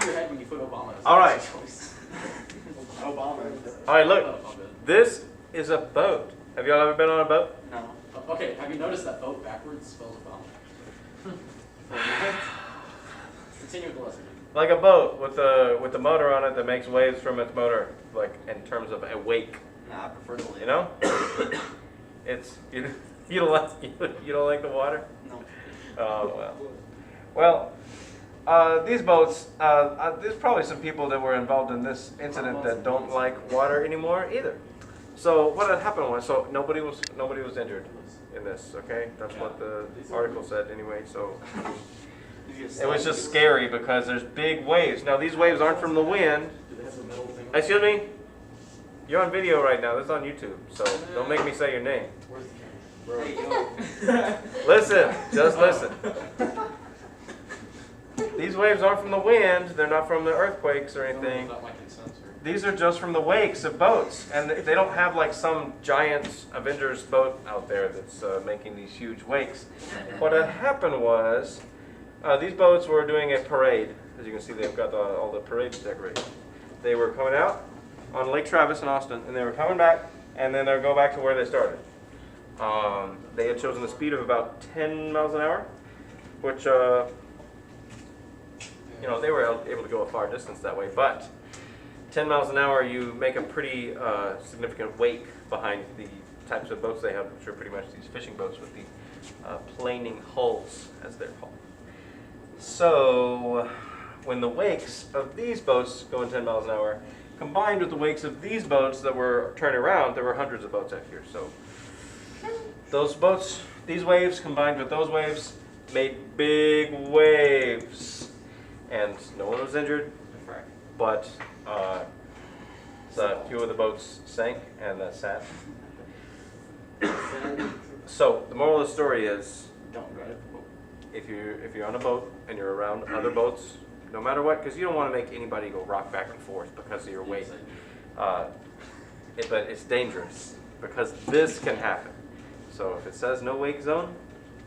your head when you put Obama. All right. Obama. All right, look. This is a boat. Have y'all ever been on a boat? No. Okay, have you noticed that boat backwards spells Obama? Continue with the lesson. Like a boat with a motor on it that makes waves from its motor, like in terms of a wake. Nah, I prefer to live. You know? It's you don't like the water? No. Oh well. These boats. There's probably some people that were involved in this incident that don't like water anymore either. So what had happened was, nobody was injured in this. Okay, that's what the article said anyway. So it was just scary because there's big waves. Now these waves aren't from the wind. Excuse me. You're on video right now. This is on YouTube, so don't make me say your name. Listen, just listen. These waves aren't from the wind. They're not from the earthquakes or anything. These are just from the wakes of boats, and they don't have like some giant Avengers boat out there that's making these huge wakes. What had happened was these boats were doing a parade. As you can see, they've got all the parade decorated. They were coming out on Lake Travis in Austin, and they were coming back, and then they'll go back to where they started. They had chosen a speed of about 10 miles an hour, which, they were able to go a far distance that way. But 10 miles an hour, you make a pretty significant wake behind the types of boats they have, which are pretty much these fishing boats with the planing hulls, as they're called. So when the wakes of these boats going 10 miles an hour, combined with the wakes of these boats that were turning around, there were hundreds of boats out here. So those boats, these waves combined with those waves, made big waves. And no one was injured, but a few of the boats sank, and that's sad. So the moral of the story is, Don't drive the boat. if you're on a boat and you're around other boats, no matter what, because you don't want to make anybody go rock back and forth because of your weight. But it's dangerous because this can happen. So if it says no wake zone,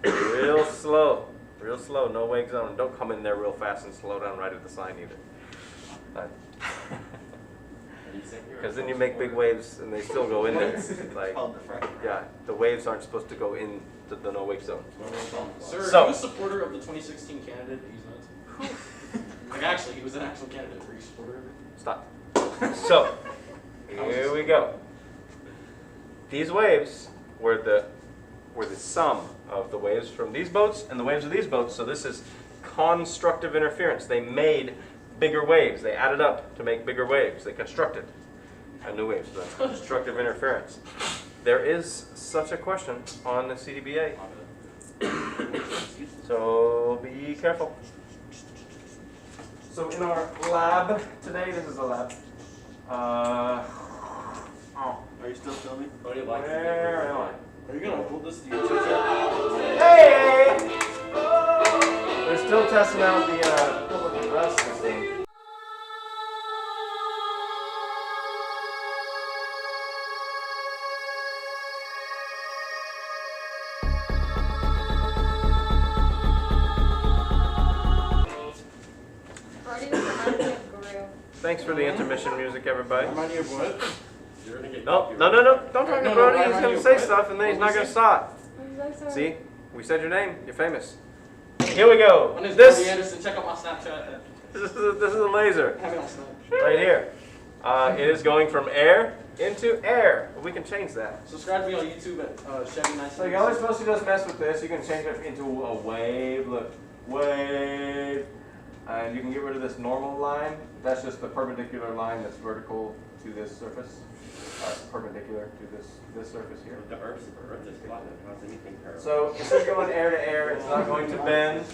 real slow, no wake zone. Don't come in there real fast and slow down right at the sign either. Because then you make big waves and they still go in there. Like, yeah, the waves aren't supposed to go in the no wake zone. Sir, are you a supporter of the 2016 candidate? Like actually, he was an actual candidate. Were you a supporter of it? Stop. So, here we go. These waves were the sum of the waves from these boats and the waves of these boats. So this is constructive interference. They made bigger waves. They added up to make bigger waves. They constructed a new wave. So that's constructive interference. There is such a question on the CDBA. So be careful. So in our lab today, this is a lab. Are you still filming? Where am I? Are you gonna upload this to YouTube channel? Hey! They're still testing out the public address system. Thanks for the intermission music, everybody. Remind you of what? No. Don't talk to Brody. He's going to say stuff and then he's not going to stop. See? We said your name. You're famous. Here we go. My name's Brody Anderson. Check out my Snapchat. This is a laser. Have it on Snap. Right here. It is going from air into air. We can change that. Subscribe to me on YouTube at Chevy Nice. So y'all are supposed to just mess with this. You can change it into a wave. Look. Wave. And you can get rid of this normal line. That's just the perpendicular line that's vertical to this surface. Perpendicular to this surface here. The Earth is flat. How does anything parallel? So instead of going air to air, it's not going to bend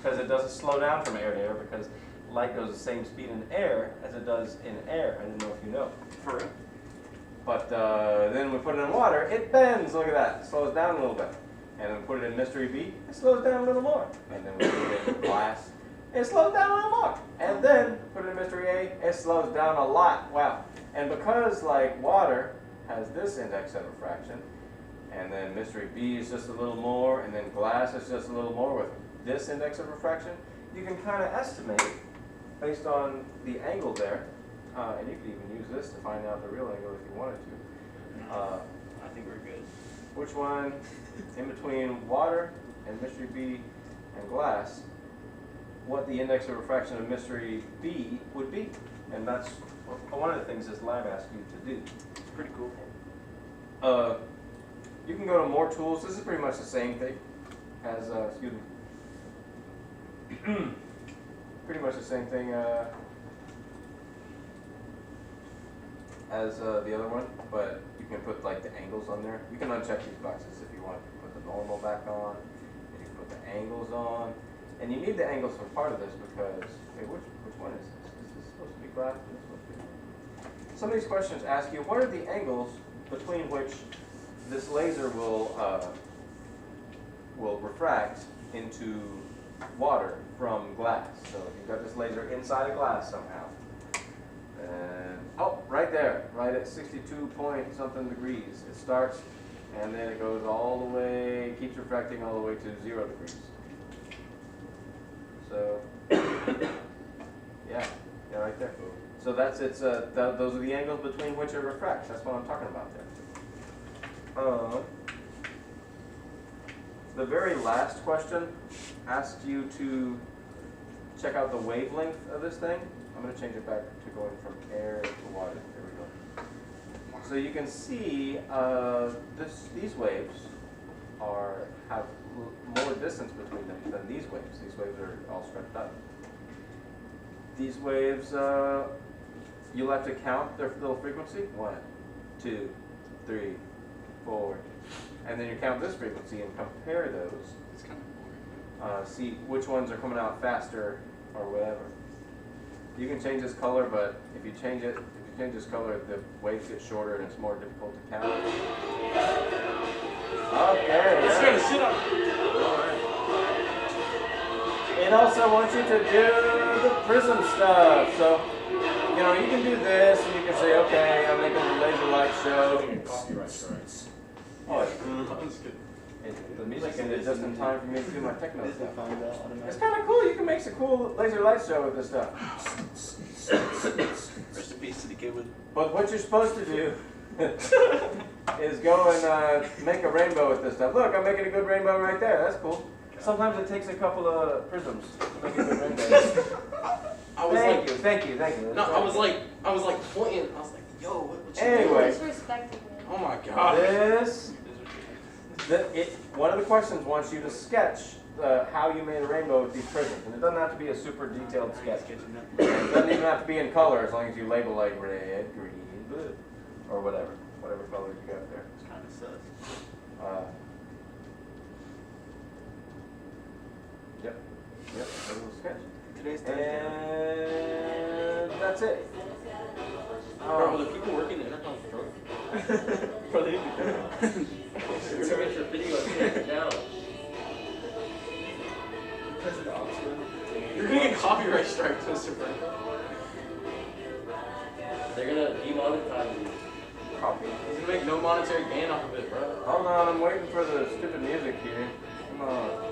because it doesn't slow down from air to air because light goes the same speed in air as it does in air. I didn't know if you know. For real. But then we put it in water, it bends. Look at that. It slows down a little bit. And then we put it in Mystery B, it slows down a little more. And then we put it in glass, it slows down a little more. And then put it in Mystery A, it slows down a lot. Wow. And because like water has this index of refraction, and then Mystery B is just a little more, and then glass is just a little more with this index of refraction, you can kind of estimate based on the angle there, and you could even use this to find out the real angle if you wanted to. I think we're good. Which one in between water and mystery B and glass, what the index of refraction of mystery B would be. And that's one of the things this lab asks you to do. It's pretty cool. You can go to more tools. This is pretty much the same thing as, excuse me, pretty much the same thing as the other one, but you can put like the angles on there. You can uncheck these boxes if you want. You can put the normal back on, and you can put the angles on. And you need the angles for part of this because, wait, which one is this? Is this supposed to be glass? Is this supposed to be? Some of these questions ask you, what are the angles between which this laser will refract into water from glass? So if you've got this laser inside a glass somehow, and oh, right there, right at 62 point something degrees, it starts, and then it goes all the way, keeps refracting all the way to 0 degrees. So, yeah, right there. So that's its. Those are the angles between which it refracts. That's what I'm talking about there. The very last question asks you to check out the wavelength of this thing. I'm going to change it back to going from air to water. There we go. So you can see these waves have more distance between them than these waves. These waves are all stretched out. These waves, you'll have to count their little frequency. 1, 2, 3, 4. And then you count this frequency and compare those. It's kind of boring. See which ones are coming out faster or whatever. You can change this color, but if you change this color, the waves get shorter and it's more difficult to count. Okay. It's gonna sit on. It also wants you to do the prism stuff. So, you know, you can do this and you can say, okay, I'm making a laser light show. Copyright strikes. Oh, That's good. the music ended just in time for me to do my techno Does it stuff. find out automatically? It's kind of cool. You can make some cool laser light show with this stuff. Rest in peace to the kid with. But what you're supposed to do is go and make a rainbow with this stuff. Look, I'm making a good rainbow right there. That's cool. Sometimes it takes a couple of prisms to make a good rainbow. Thank you. No, I was like pointing. I was like, yo, what you Anyway. Disrespecting him. Oh my god. One of the questions wants you to sketch how you made a rainbow with these prisms. And it doesn't have to be a super detailed sketch. It doesn't even have to be in color as long as you label like red, green, blue, or whatever color you got there. It's kind of sus. Yep, a little sketch. Today's Thursday. And that's it. Bro, the people working the intercom drunk. Bro, they need to be You're gonna get your video and take it down. You're gonna get copyright strikes, Mr. Frank. They're gonna demonetize you. Copy. He's gonna make no monetary gain off of it, bro. Hold on, I'm waiting for the stupid music here. Come on.